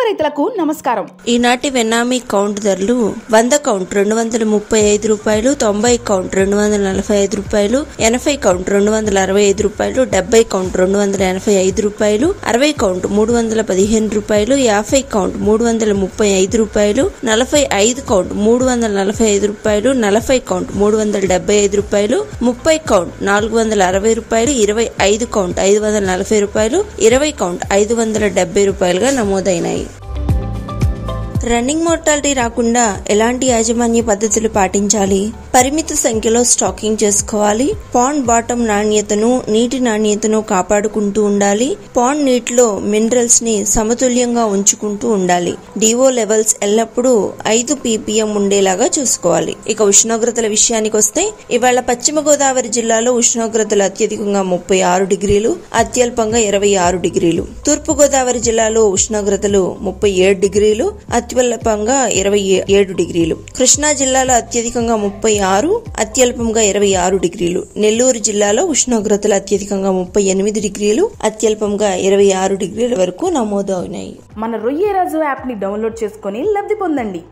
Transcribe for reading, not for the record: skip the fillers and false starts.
రైతులకు నమస్కారం. ఈనాటి వెన్నామి కౌంట్ ధరలు 100 count ₹235, 90 count ₹245, 80 count ₹265, 70 count ₹285, 60 count ₹315, 50 count ₹335, 45 count ₹345, 40 count ₹375, 30 count ₹460, 25 count ₹540, 20 count ₹570 నమోదైనాయి. రన్నింగ్ మోర్టాలిటీ రాకుండా ఎలాంటి యాజమాన్య పద్ధతులు పాటించాలి? పరిమిత సంఖ్యలో స్టాకింగ్ చేసుకోవాలి. పాండ్ బాటమ్ నాణ్యతను, నీటి నాణ్యతను కాపాడుకుంటూ ఉండాలి. పాండ్ నీటిలో మినరల్స్ ని సమతుల్యంగా ఉంచుకుంటూ ఉండాలి. డిఓ లెవెల్స్ ఎల్లప్పుడూ 5 ppm ఉండేలాగా చూసుకోవాలి. ఇక ఉష్ణోగ్రతల విషయానికి వస్తే ఇవాళ పశ్చిమ గోదావరి జిల్లాలో ఉష్ణోగ్రతలు అత్యధికంగా 36 డిగ్రీలు, అత్యల్పంగా 26 డిగ్రీలు. తూర్పు గోదావరి జిల్లాలో ఉష్ణోగ్రతలు 37 డిగ్రీలు, అత్యల్పంగా 27 డిగ్రీలు. కృష్ణా జిల్లాలో అత్యధికంగా 36, అత్యల్పంగా 26 డిగ్రీలు. నెల్లూరు జిల్లాలో ఉష్ణోగ్రతలు అత్యధికంగా 38 డిగ్రీలు, అత్యల్పంగా 26 డిగ్రీల వరకు నమోదు అయినాయి. మన రొయ్యరాజు యాప్ ని డౌన్లోడ్ చేసుకుని లబ్ధి పొందండి.